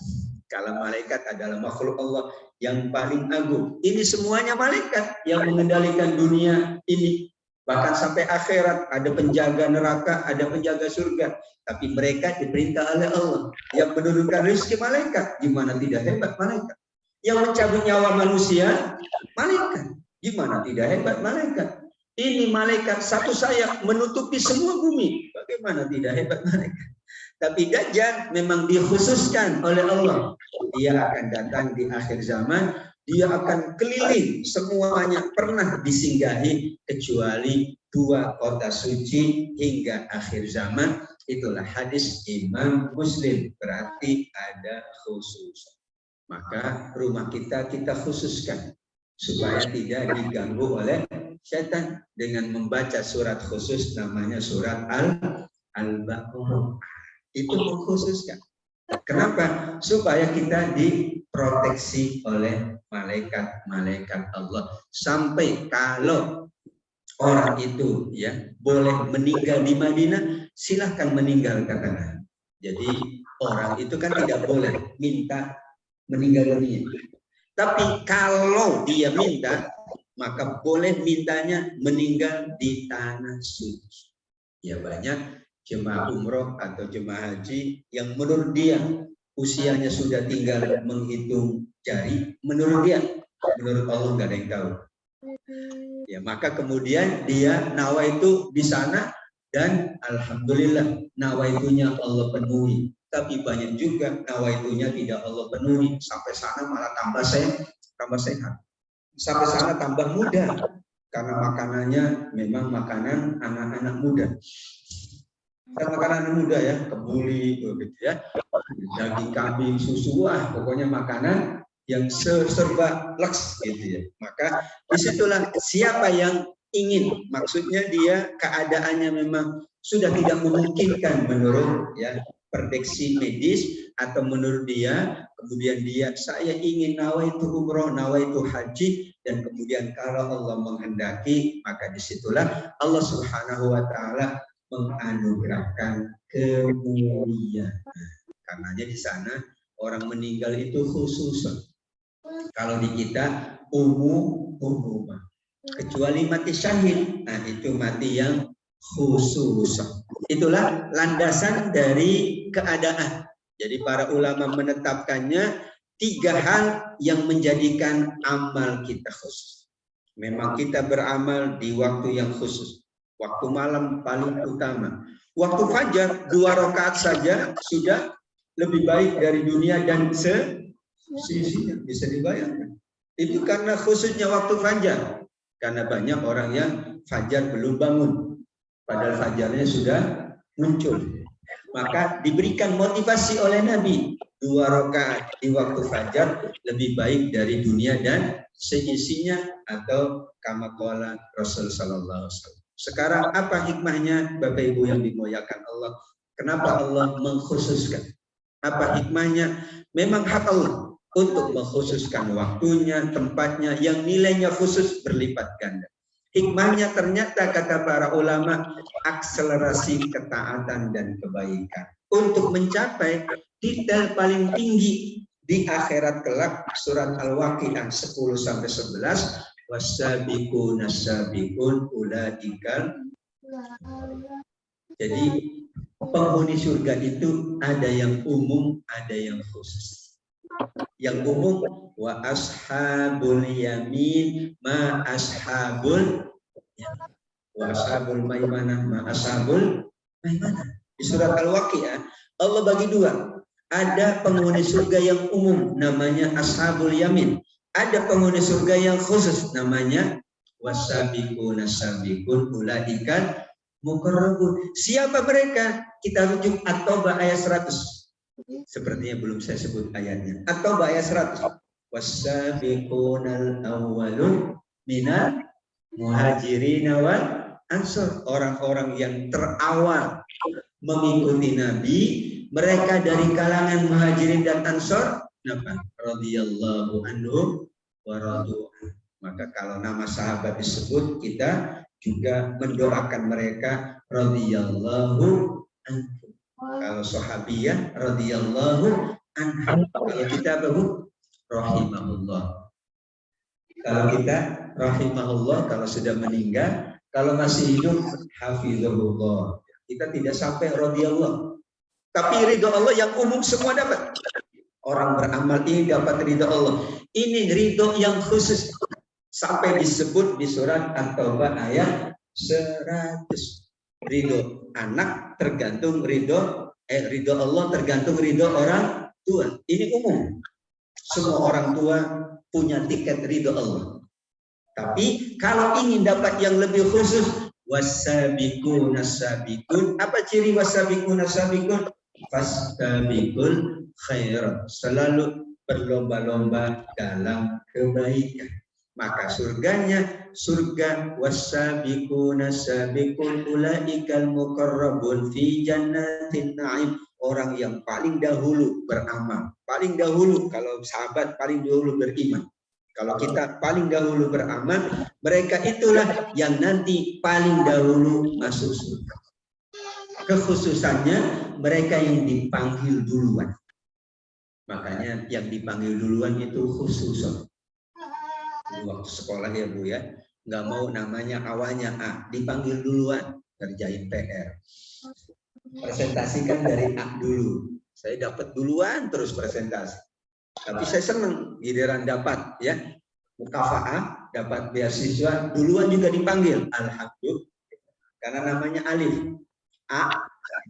Kalau malaikat adalah makhluk Allah yang paling agung. Ini semuanya malaikat yang mengendalikan dunia ini. Bahkan sampai akhirat ada penjaga neraka, ada penjaga surga. Tapi mereka diperintah oleh Allah yang menurunkan rezeki malaikat. Gimana tidak hebat malaikat? Yang mencabut nyawa manusia, malaikat. Gimana tidak hebat malaikat? Ini malaikat satu sayap menutupi semua bumi. Bagaimana tidak hebat malaikat? Tapi Dajjal memang dikhususkan oleh Allah. Dia akan datang di akhir zaman. Dia akan keliling semuanya pernah disinggahi kecuali 2 kota suci hingga akhir zaman. Itulah hadis Imam Muslim. Berarti ada khusus. Maka rumah kita khususkan supaya tidak diganggu oleh setan dengan membaca surat khusus namanya surat Al-Baqarah. Itu mengkhususkan. Kenapa? Supaya kita diproteksi oleh malaikat-malaikat Allah. Sampai kalau orang itu ya boleh meninggal di Madinah, silahkan meninggal katakan. Jadi orang itu kan tidak boleh minta meninggal dunia. Tapi kalau dia minta, maka boleh mintanya meninggal di tanah suci. Ya banyak jemaah umroh atau jemaah haji yang menurut dia usianya sudah tinggal menghitung jari. Menurut dia, menurut Allah nggak ada yang tahu. Ya maka kemudian dia nawaitu di sana dan alhamdulillah nawaitunya Allah penuhi. Tapi banyak juga nawaitunya tidak Allah penuhi. Sampai sana malah tambah sehat. Sampai sana tambah muda. Karena makanannya memang makanan anak-anak muda. Dan makanan anak muda ya, kebuli gitu ya. Daging kambing, susu, pokoknya makanan yang serba leks gitu ya. Maka disitulah siapa yang ingin, maksudnya dia keadaannya memang sudah tidak memungkinkan menurut ya prediksi medis atau menurut dia, kemudian dia saya ingin nawaitu umroh, nawaitu haji, dan kemudian kalau Allah menghendaki maka disitulah Allah Subhanahu wa taala menganugerahkan kemuliaan. Karenanya di sana orang meninggal itu khusus. Kalau di kita umum, kecuali mati syahid, nah itu mati yang khusus. Itulah landasan dari keadaan. Jadi para ulama menetapkannya 3 hal yang menjadikan amal kita khusus. Memang kita beramal di waktu yang khusus. Waktu malam paling utama. Waktu fajar 2 rakaat saja sudah lebih baik dari dunia dan sisinya, bisa dibayangkan. Itu karena khususnya waktu fajar. Karena banyak orang yang fajar belum bangun. Padahal fajarnya sudah muncul. Maka diberikan motivasi oleh Nabi. 2 rakaat di waktu fajar lebih baik dari dunia dan seisinya, atau kama qala Rasul sallallahu alaihi wasallam. Sekarang apa hikmahnya Bapak Ibu yang dimuliakan Allah? Kenapa Allah mengkhususkan? Apa hikmahnya? Memang hak Allah untuk mengkhususkan waktunya, tempatnya, yang nilainya khusus berlipat ganda. Hikmahnya ternyata kata para ulama akselerasi ketaatan dan kebaikan untuk mencapai titel paling tinggi di akhirat kelak. Surat Al-Waqiah 10-11, wasabiquna sabiqun ulaikal. Jadi penghuni surga itu ada yang umum, ada yang khusus. Yang umum wa ashabul yamin ma ashabul yamin, wa ashabul maimanah ma ashabul maimanah. Di surat Al-Waqiah Allah bagi 2. Ada penghuni surga yang umum namanya ashabul yamin. Ada penghuni surga yang khusus namanya wasabiquna sabiqun ulaikal muqarrabun. Siapa mereka? Kita rujuk At-Taubah ayat 100. Sepertinya belum saya sebut ayatnya. Atau ayat 100. Wasabiqunal awwalun minal muhajirin wal ansor. Orang-orang yang terawal mengikuti Nabi, mereka dari kalangan muhajirin dan ansor, radhiyallahu anhum wa radu. Maka kalau nama sahabat disebut, kita juga mendoakan mereka radhiyallahu anhum. Kalau sahabiyah radhiyallahu anha. Kalau kita baru rahimahullah. Kalau kita rahimahullah kalau sudah meninggal, kalau masih hidup hafizahullah. Kita tidak sampai radhiyallahu. Tapi ridho Allah yang umum semua dapat. Orang beramal ini dapat ridho Allah. Ini ridho yang khusus. Sampai disebut di surat At-Taubah ayat 100. Ridho anak tergantung ridho Allah tergantung ridho orang tua. Ini umum. Semua orang tua punya tiket ridho Allah. Tapi kalau ingin dapat yang lebih khusus, wasabiqun nasabiqun. Apa ciri wasabiqun nasabiqun? Fastabiqul khairat. Selalu berlomba-lomba dalam kebaikan. Maka surganya surga wasabiquna sabiqun ulaikal muqarrabun fi jannatin na'im. Orang yang paling dahulu beramal, paling dahulu kalau sahabat paling dahulu beriman. Kalau kita paling dahulu beramal, mereka itulah yang nanti paling dahulu masuk surga. Kekhususannya mereka yang dipanggil duluan. Makanya yang dipanggil duluan itu khusus. Waktu sekolah ya Bu ya, nggak mau namanya awalnya A, dipanggil duluan, kerjain PR. Presentasikan dari A dulu. Saya dapat duluan terus presentasi. Tapi saya senang giliran dapat ya. Mukafa'ah, dapat beasiswa, duluan juga dipanggil. Alhamdulillah. Karena namanya alif. A,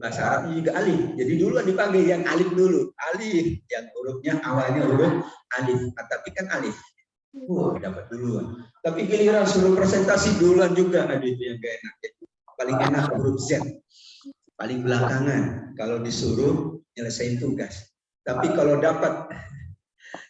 bahasa Arabnya juga alif. Jadi duluan dipanggil yang alif dulu. Alif, yang hurufnya awalnya huruf alif. Tapi kan alif. Dapat duluan. Tapi giliran suruh presentasi duluan juga. Aduh, itu yang gak enak. Paling enak huruf Z. Paling belakangan kalau disuruh nyelesain tugas. Tapi kalau dapat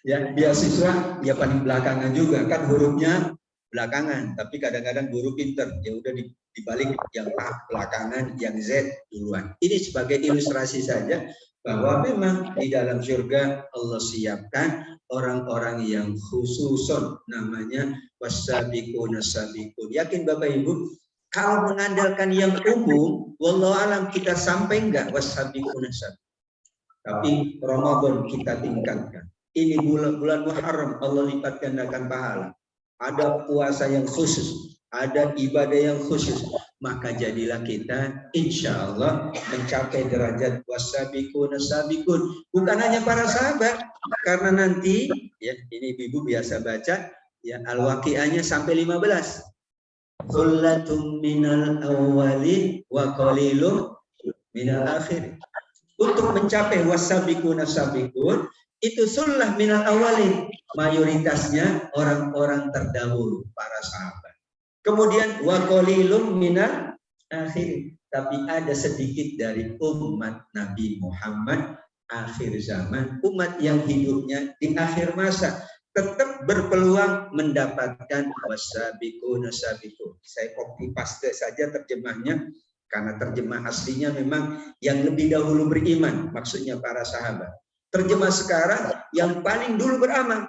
ya beasiswa, ya paling belakangan juga. Kan hurufnya belakangan. Tapi kadang-kadang guru pinter. Ya udah dibalik yang A belakangan, yang Z duluan. Ini sebagai ilustrasi saja bahwa memang di dalam surga Allah siapkan orang-orang yang khususon, namanya wasabiqun nasabiqun. Yakin Bapak Ibu, kalau mengandalkan yang umum, wallahu alam kita sampai enggak wasabiqun nasabiqun. Tapi Ramadan kita tingkatkan. Ini bulan Muharram, Allah lipat gandakan pahala. Ada puasa yang khusus, ada ibadah yang khusus. Maka jadilah kita insya Allah mencapai derajat wasabiqun nasabiqun. Bukan hanya para sahabat, karena nanti ya ini ibu biasa baca ya Al-Waqi'ahnya sampai 15. Qullatum minal awwalin wa qalilum minal akhirin. Untuk mencapai wasabiqun nasabiqun itu sullah minal awwalin, mayoritasnya orang-orang terdahulu, para sahabat. Kemudian wa qalilum minal akhirin, tapi ada sedikit dari umat Nabi Muhammad akhir zaman, umat yang hidupnya di akhir masa, tetap berpeluang mendapatkan wasabiqun nasabiqun. Saya copy paste saja terjemahnya, karena terjemah aslinya memang yang lebih dahulu beriman, maksudnya para sahabat. Terjemah sekarang yang paling dulu beramal.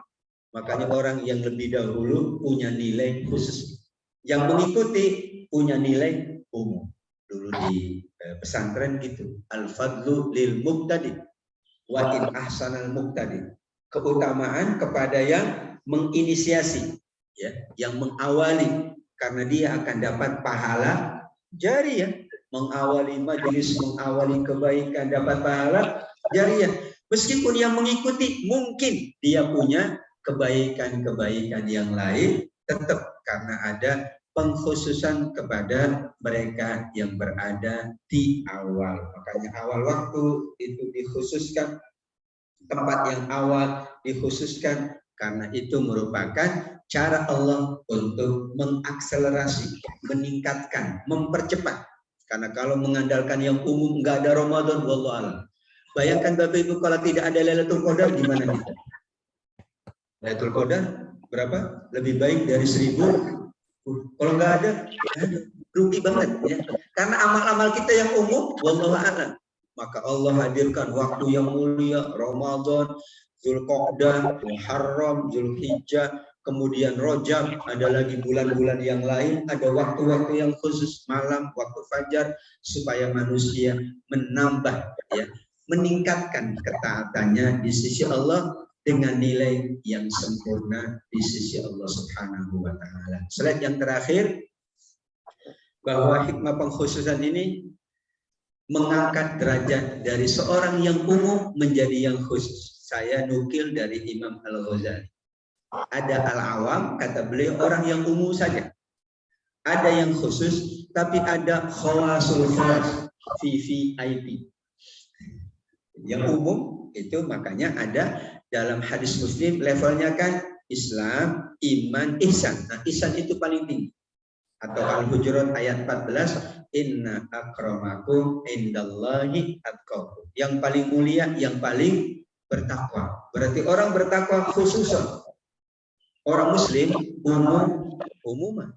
Makanya orang yang lebih dahulu punya nilai khusus. Yang mengikuti punya nilai umum. Dulu di pesantren gitu. Al-fadlu lil muqtadi wa in ahsanal muqtadi. Keutamaan kepada yang menginisiasi, ya, yang mengawali, karena dia akan dapat pahala jariyah. Mengawali majelis, mengawali kebaikan, dapat pahala jariyah. Meskipun yang mengikuti mungkin dia punya kebaikan-kebaikan yang lain, tetap karena ada pengkhususan kepada mereka yang berada di awal. Makanya awal waktu itu dikhususkan, tempat yang awal dikhususkan, karena itu merupakan cara Allah untuk mengakselerasi, meningkatkan, mempercepat. Karena kalau mengandalkan yang umum, nggak ada Ramadan, wallahu a'lam. Bayangkan Bapak Ibu kalau tidak ada Lailatul Qadar, gimana kita? Lailatul Qadar berapa? Lebih baik dari 1000. Kalau nggak ada, rugi banget ya. Karena amal-amal kita yang umum, wallahu a'lam. Maka Allah hadirkan waktu yang mulia, Ramadan, Zulqa'dah, Muharram, Zulhijjah, kemudian Rajab, ada lagi bulan-bulan yang lain, ada waktu-waktu yang khusus, malam, waktu fajar, supaya manusia menambah ya, meningkatkan ketaatannya di sisi Allah dengan nilai yang sempurna di sisi Allah Subhanahu wa taala. Slide yang terakhir, bahwa hikmah pengkhususan ini mengangkat derajat dari seorang yang umum menjadi yang khusus. saya nukil dari Imam Al-Ghazali. Ada al-awam, kata beliau, orang yang umum saja. Ada yang khusus, tapi ada khawasul khas, VVIP. Yang umum itu makanya ada dalam hadis Muslim levelnya kan Islam, iman, ihsan. Nah, ihsan itu paling tinggi. Atau Al-Hujurat ayat 14, inna akramakum indallahi atqakum. Yang paling mulia, yang paling bertakwa. Berarti orang bertakwa khususan. Orang muslim umuman.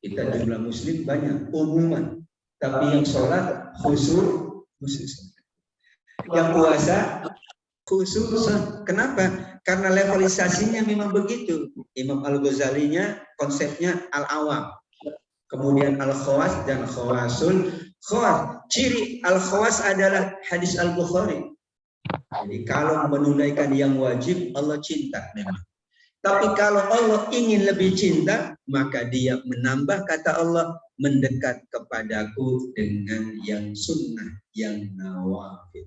Kita jumlah muslim banyak, umuman. Tapi yang sholat khusus. Yang puasa khususan. Kenapa? Karena levelisasinya memang begitu. Imam Al-Ghazalinya konsepnya al-awam. Kemudian al-khawas dan khawasul khawas. Ciri al-khawas adalah hadis Al-Bukhari. Jadi kalau menunaikan yang wajib, Allah cinta memang. Tapi kalau Allah ingin lebih cinta, maka dia menambah, kata Allah, mendekat kepadaku dengan yang sunnah, yang nawafil.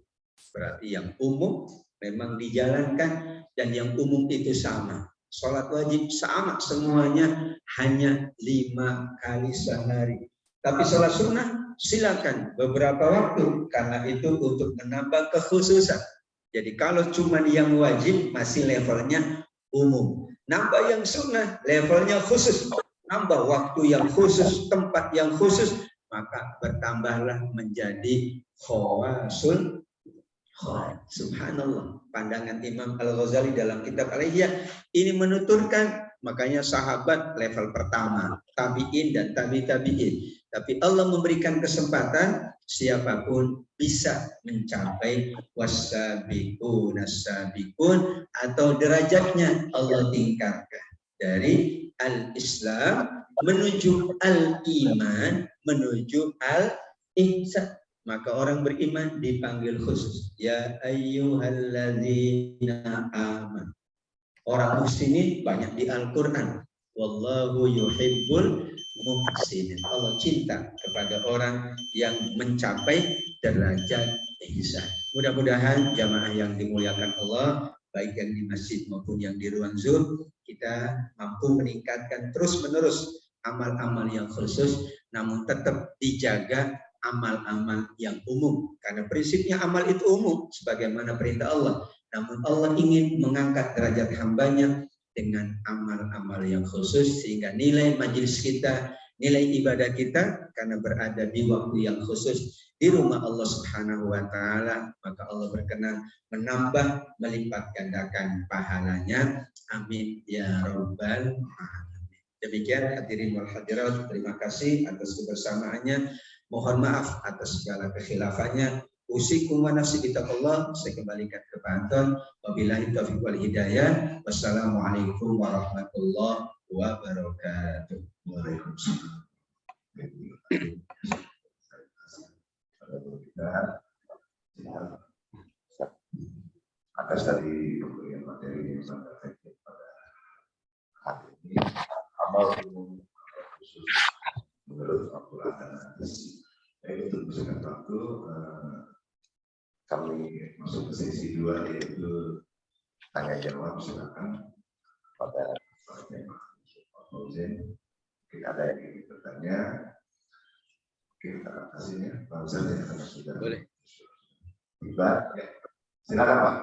Berarti yang umum memang dijalankan, dan yang umum itu sama. Sholat wajib sama semuanya, hanya 5 kali sehari. Tapi sholat sunnah silakan beberapa waktu, karena itu untuk menambah kekhususan. Jadi kalau cuma yang wajib masih levelnya umum. Nambah yang sunnah levelnya khusus. Nambah waktu yang khusus, tempat yang khusus, maka bertambahlah menjadi khawasul. Subhanallah, pandangan Imam Al-Ghazali dalam kitab Al-Ihya ini menuturkan, makanya sahabat level pertama, tabi'in dan tabi'in. Tapi Allah memberikan kesempatan siapapun bisa mencapai wasabiqun as-sabiqun, atau derajatnya Allah tingkatkan dari al-Islam menuju al-iman menuju al-ihsan. Maka orang beriman dipanggil khusus. Ya ayyuhalladzina aman. Orang muslimin banyak di Al-Quran. Wallahu yuhibbul muhsinin. Allah cinta kepada orang yang mencapai derajat ihsan. Mudah-mudahan jamaah yang dimuliakan Allah, baik yang di masjid maupun yang di ruang Zoom, kita mampu meningkatkan terus-menerus amal-amal yang khusus, namun tetap dijaga amal-amal yang umum, karena prinsipnya amal itu umum sebagaimana perintah Allah, namun Allah ingin mengangkat derajat hambanya dengan amal-amal yang khusus, sehingga nilai majelis kita, nilai ibadah kita, karena berada di waktu yang khusus di rumah Allah Subhanahu wa Ta'ala, maka Allah berkenan menambah, melipat gandakan pahalanya. Amin ya rabbal alamin. Demikian hadirin wal hadirat, terima kasih atas kebersamaannya. Mohon maaf atas segala kekhilafannya. Usikum wa nafsi bitaqullah. Saya kembalikan ke Pak Anton. Wabillahi taufiq wal hidayah. Wassalamualaikum warahmatullahi wabarakatuh. Waalaikumsalam. Atas dari pemberian materi yang sangat efektif pada hari ini, amal umum khusus menurut Al-Quran. Untuk misalkan waktu kami masuk ke sesi 2, yaitu tanya jawab. Silakan pada Fauzan, mungkin ada yang ingin bertanya, mungkin akan kasihnya Pak Ustaz yang akan sudah boleh tiba. Ya. Silakan Pak.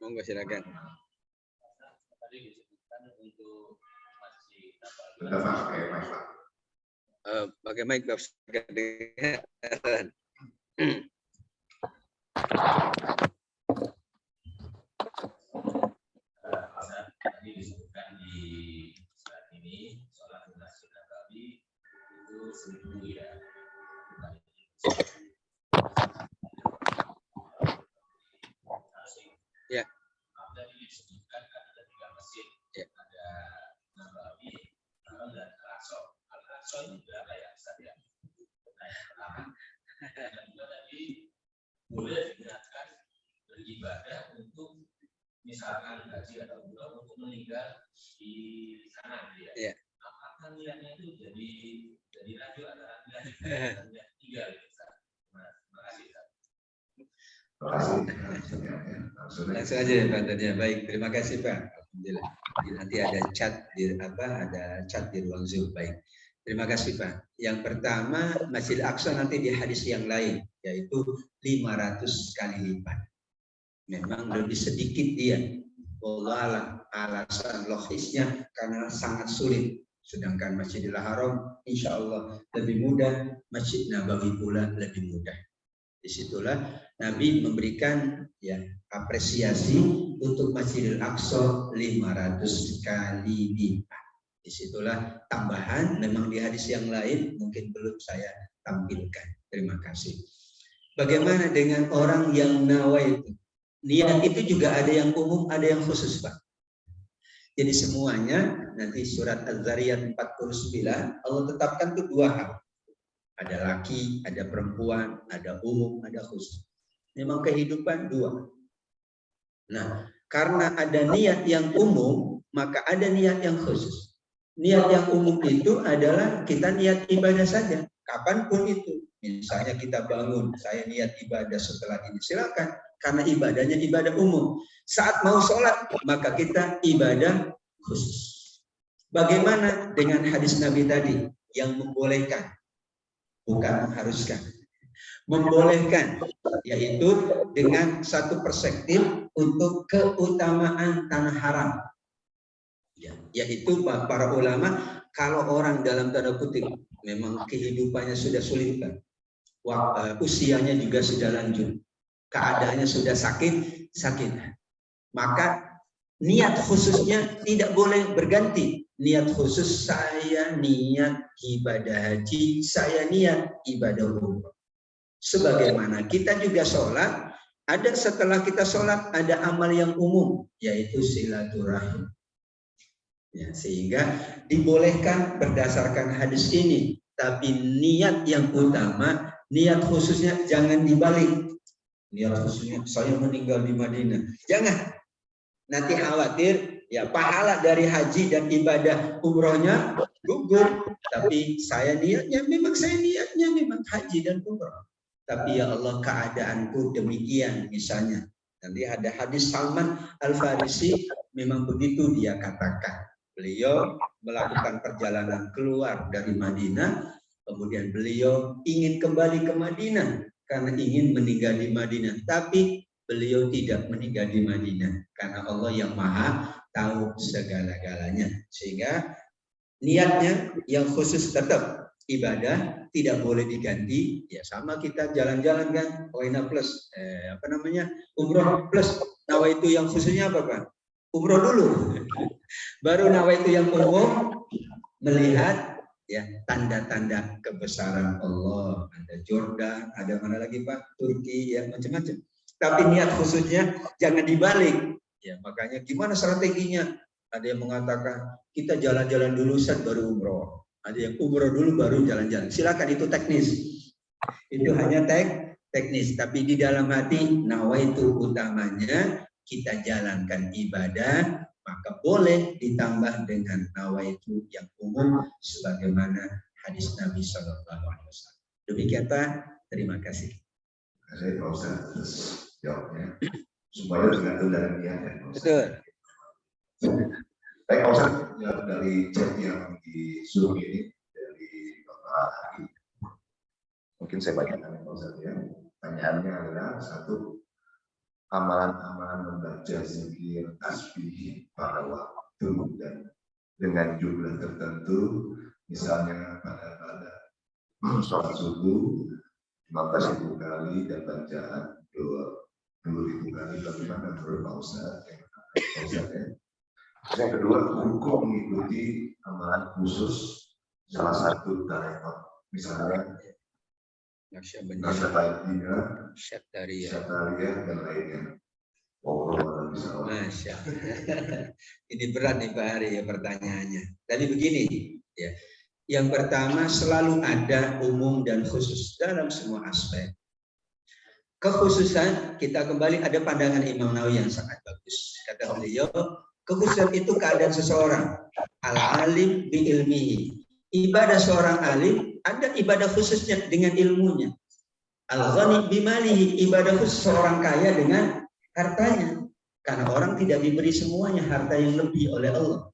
Monggo silakan. Tadi disebutkan untuk masih Bentar Pak, pakai mic Pak. Pakai mic Pak. tadi disebutkan di saat ini sholat sunnah Nabi itu 1000 ya. Ya. Tadi disebutkan kan ada 3 masjid. Ya. Ada Nabawi, dan Al-Aqsa. Al-Aqsa itu berapa ya Ustaz ya? Pertama. Dan juga tadi boleh digunakan beribadah untuk misalkan haji atau umrah untuk meninggal di sana ya. Ya. Apakah niatnya itu jadi radio atau niat 3 gitu Ustaz? Terima kasih Ustaz. Terima kasih. Langsung aja ya Pak tadi. Baik, terima kasih Pak. Alhamdulillah. Nanti ada chat di ruang Zoom. Baik. Terima kasih Pak. Yang pertama, Masjid Aqsa nanti di hadis yang lain, yaitu 500 kali lipat. Memang lebih sedikit dia. Wallah alasan logisnya karena sangat sulit. Sedangkan Masjidil Haram insya Allah lebih mudah, Masjid Nabawi pula lebih mudah. Disitulah Nabi memberikan ya apresiasi untuk Masjidil Aqsa 500 kali lipat. Disitulah tambahan, memang di hadis yang lain mungkin belum saya tampilkan. Terima kasih. Bagaimana dengan orang yang nawaitu? Niat itu juga ada yang umum, ada yang khusus Pak. Jadi semuanya nanti surat Az-Zariyat 49 Allah tetapkan itu dua hal. Ada laki, ada perempuan, ada umum, ada khusus. Memang kehidupan dua. Nah, karena ada niat yang umum, maka ada niat yang khusus. Niat yang umum itu adalah kita niat ibadah saja, kapanpun itu. Misalnya kita bangun, saya niat ibadah setelah ini, silakan. Karena ibadahnya ibadah umum. Saat mau sholat, maka kita ibadah khusus. Bagaimana dengan hadis Nabi tadi yang membolehkan, bukan mengharuskan, membolehkan, yaitu dengan satu perspektif untuk keutamaan tanah haram. Yaitu para ulama, kalau orang dalam tanda kutip memang kehidupannya sudah sulit, usianya juga sudah lanjut, keadaannya sudah sakit, maka niat khususnya tidak boleh berganti. Niat khusus saya niat ibadah haji, saya niat ibadah umroh. Sebagaimana kita juga sholat, ada setelah kita sholat ada amal yang umum, yaitu silaturahim. Ya, sehingga dibolehkan berdasarkan hadis ini, tapi niat yang utama, niat khususnya jangan dibalik. Niat khususnya saya meninggal di Madinah, jangan. Nanti khawatir ya pahala dari haji dan ibadah umrohnya gugur. Tapi saya niatnya memang haji dan umroh. Tapi ya Allah keadaanku demikian misalnya. Nanti ada hadis Salman Al-Farisi memang begitu dia katakan. Beliau melakukan perjalanan keluar dari Madinah, kemudian beliau ingin kembali ke Madinah karena ingin meninggal di Madinah, tapi beliau tidak meninggal di Madinah karena Allah yang Maha tahu segala-galanya. Sehingga niatnya yang khusus tetap ibadah, tidak boleh diganti. Ya sama kita jalan-jalan kan, Waina plus umroh plus. Nawaitu yang khususnya apa Pak? Umroh dulu. Baru nawaitu yang umum, melihat ya tanda-tanda kebesaran Allah. Ada Jordan, ada mana lagi Pak? Turki, ya macam-macam. Tapi niat khususnya jangan dibalik. Ya makanya gimana strateginya? Ada yang mengatakan kita jalan-jalan dulu set baru umroh. Ada yang umroh dulu baru jalan-jalan. Silakan, itu teknis. Itu hanya teknis. Tapi di dalam hati nawaitu utamanya kita jalankan ibadah, maka boleh ditambah dengan nawaitu yang umum sebagaimana hadis Nabi SAW. Demikian Pak, terima kasih. Saya Pak Ustaz atas jawabnya. Semuanya tergantung dari niat ya Pak Ustaz. Betul. Baik Pak Ustaz, dari chat yang di Zoom ini dari Bapak Hari. Mungkin saya bacakan Pak Ustaz ya. Pertanyaannya adalah satu, amalan-amalan membaca zikir tasbih pada waktu dan dengan jumlah tertentu, misalnya pada sholat subuh 15.000 kali dan bacaan 2.000 kali, bagaimana menurut Pak Ustaz? Yang kedua, hukum mengikuti amalan khusus salah satu tarekat, misalnya Syataria dan lainnya. Masya Allah. Ini berat nih Pak Hari ya pertanyaannya. Tadi begini ya. Yang pertama, selalu ada umum dan khusus dalam semua aspek. Kekhususan, kita kembali ada pandangan Imam Nawawi yang sangat bagus. Kata beliau, kekhususan itu keadaan seseorang. Al-alim bi ilmihi. Ibadah seorang alim, ada ibadah khususnya dengan ilmunya. Al-ghani bimalihi, ibadah khusus seorang kaya dengan hartanya. Karena orang tidak diberi semuanya harta yang lebih oleh Allah.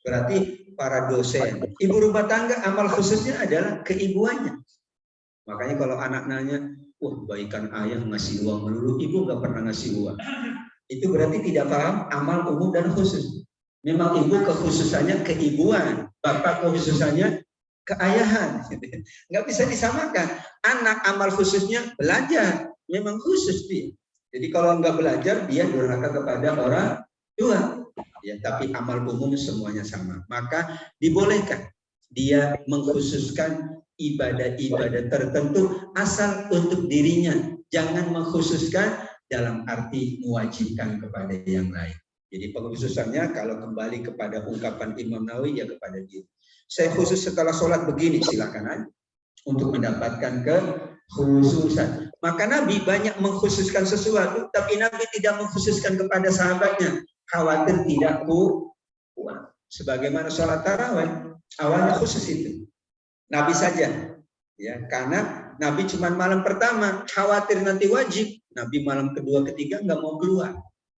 Berarti para dosen, ibu rumah tangga amal khususnya adalah keibuannya. Makanya kalau anak nanya, wah baikan ayah ngasih uang melulu, ibu nggak pernah ngasih uang. Itu berarti tidak paham amal umum dan khusus. Memang ibu kekhususannya keibuan, bapak kekhususannya keayahan. Nggak bisa disamakan. Anak amal khususnya belajar, memang khusus dia. Jadi kalau nggak belajar, dia durhaka kepada orang tua. Ya, tapi amal umum semuanya sama. Maka dibolehkan dia mengkhususkan ibadah-ibadah tertentu asal untuk dirinya. Jangan mengkhususkan dalam arti mewajibkan kepada yang lain. Jadi pengkhususannya kalau kembali kepada ungkapan Imam Nawawi ya kepada diri. Saya khusus setelah sholat begini, silakan aja untuk mendapatkan kekhususan. Maka Nabi banyak mengkhususkan sesuatu, tapi Nabi tidak mengkhususkan kepada sahabatnya. Khawatir tidak kuat. Sebagaimana sholat tarawih, awalnya khusus itu. Nabi saja. Ya, karena Nabi cuma malam pertama, khawatir nanti wajib. Nabi malam kedua, ketiga nggak mau keluar.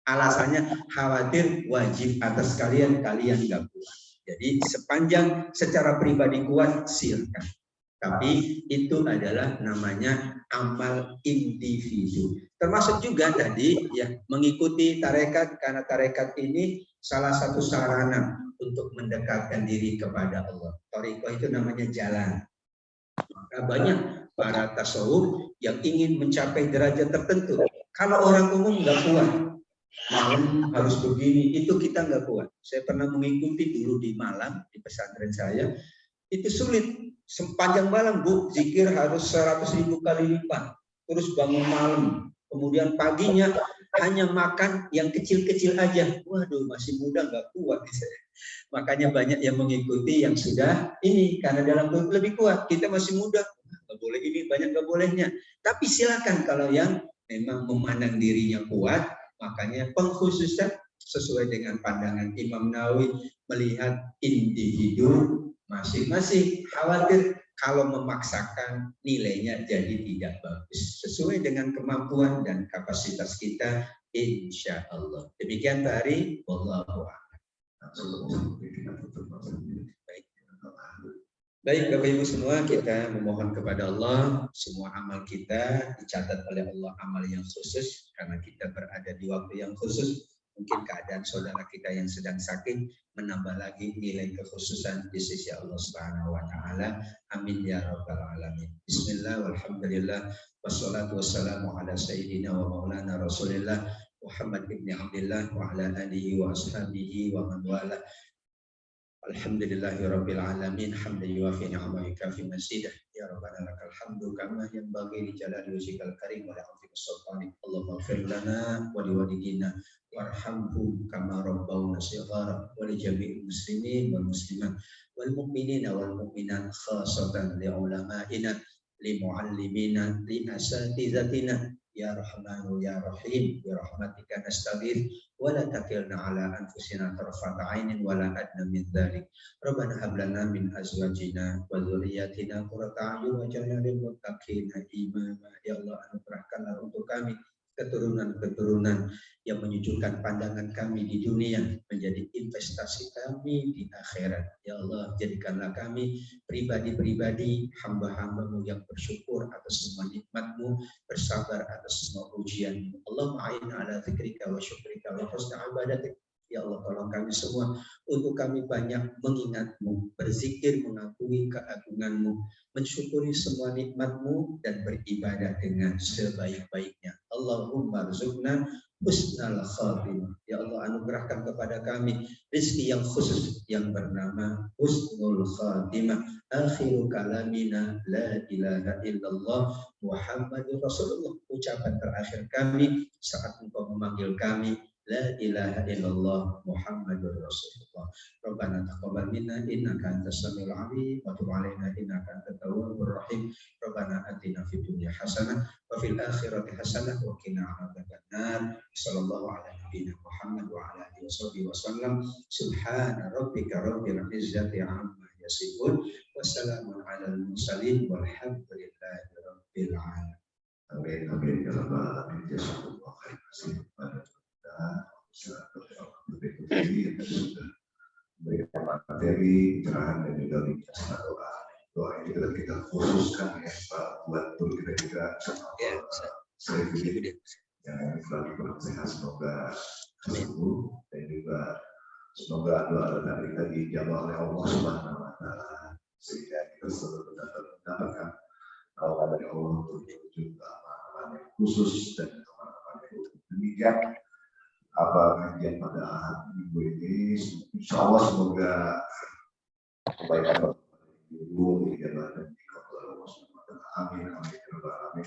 Alasannya khawatir wajib atas kalian nggak kuat. Jadi sepanjang secara pribadi kuat, silakan. Tapi itu adalah namanya amal individu. Termasuk juga tadi ya mengikuti tarekat, karena tarekat ini salah satu sarana untuk mendekatkan diri kepada Allah. Thariqah itu namanya jalan. Maka banyak para tasawuf yang ingin mencapai derajat tertentu. Kalau orang umum nggak kuat, malam harus begini, itu kita nggak kuat. Saya pernah mengikuti dulu di Malang, di pesantren saya, itu sulit. Sepanjang malam Bu, zikir harus 100.000 kali lipat. Terus bangun malam, kemudian paginya hanya makan yang kecil-kecil aja. Waduh, masih muda nggak kuat. Makanya banyak yang mengikuti yang sudah ini, karena dalam lebih kuat. Kita masih muda, nggak boleh ini, banyak nggak bolehnya. Tapi silakan kalau yang memang memandang dirinya kuat, makanya pengkhususan sesuai dengan pandangan Imam Nawawi, melihat individu masing-masing. Khawatir kalau memaksakan nilainya jadi tidak bagus. Sesuai dengan kemampuan dan kapasitas kita, insya Allah. Demikian Pak Ari. Wallahu a'lam. Baik Bapak Ibu semua, kita memohon kepada Allah semua amal kita dicatat oleh Allah amal yang khusus, karena kita berada di waktu yang khusus. Mungkin keadaan saudara kita yang sedang sakit menambah lagi nilai kekhususan di sisi Allah Subhanahu wa taala. Amin ya rabbal alamin. Bismillah walhamdulillah wassalatu wassalamu ala sayyidina wa maulana Rasulillah Muhammad ibn Abdullah wa ala alihi wa ashabihi wa man wala. Alhamdulillahi rabbil alamin, hamdan yuwafi ni'amahu kafi mazidah. Ya rabbana lakal hamdu kama yanbaghi li jalali wajhikal karim wa li'azimi sultanik. Allahumma ighfir lana wa liwalidina warhamhum kama rabbawna shighara wa li jami'il muslimin wal muslimat wal mu'minina wal mu'minat khassatan li ulama'ina li muallimina li asatizatina. Ya Rahmanu ya Rahim, bi rahmatika nastaghith wa la takilna ala anfusina tarfata ainin wa la adna min dzalik. Rabbana hab lana min azwajina wa dzurriyyatina qurrata a'yun waj'alna lil muttaqina imama. Ya Allah, anugerahkanlah untuk kami keturunan-keturunan yang menyejukkan pandangan kami di dunia menjadi investasi kami di akhirat. Ya Allah, jadikanlah kami pribadi-pribadi hamba-hambamu yang bersyukur atas semua nikmat-Mu, bersabar atas semua ujian-Mu. Allahumma a'inna ala dzikrika wa syukrika wa husni ibadatik. Ya Allah, tolong kami semua untuk kami banyak mengingat-Mu, berzikir, mengakui keagungan-Mu, mensyukuri semua nikmat-Mu dan beribadah dengan sebaik-baiknya. Allahumma rzuqna husnal khatimah. Ya Allah, anugerahkan kepada kami rezeki yang khusus yang bernama husnul khatimah. Akhiru kalamina la ilaha illallah Muhammadur Rasulullah. Ucapan terakhir kami saat Engkau memanggil kami, la ilaha illallah Muhammadur Rasulullah. Rabbana taqabbal minna innaka antas samiul alim wa tub alaina innaka antat tawwabur rahim. Rabbana atina fid dunya hasanah wa fil akhirati hasanah wa qina adzabannar. Sallallahu ala nabiyyina Muhammad wa ala alihi wasallam. Subhana rabbika rabbil izzati amma yasifun wa salamun alal mursalin walhamdulillahi rabbil alamin. Amin amin ya rabbal alamin. terima kasih kepada kita yang sudah memberikan materi pencerahan dan juga bincang doa. Doa ini kita khususkan ya Pak buat guru kita juga Saifuddin yang selalu kurang sehat, semoga sembuh dan juga semoga doa dari kita dijawab oleh Allah Subhanahu Wa Taala sehingga kita selalu mendapatkan tawaran dari Allah untuk menuju ke amal yang khusus dan amal yang demikian apa kajian pada minggu ini. Insya Allah semoga kebaikan ibu dan dikabul Allah Subhanahu Wa Taala. Amin amin ya rabbal alamin.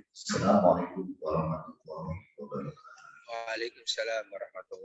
Assalamualaikum warahmatullahi wabarakatuh. Waalaikumsalam warahmatullahi wabarakatuh.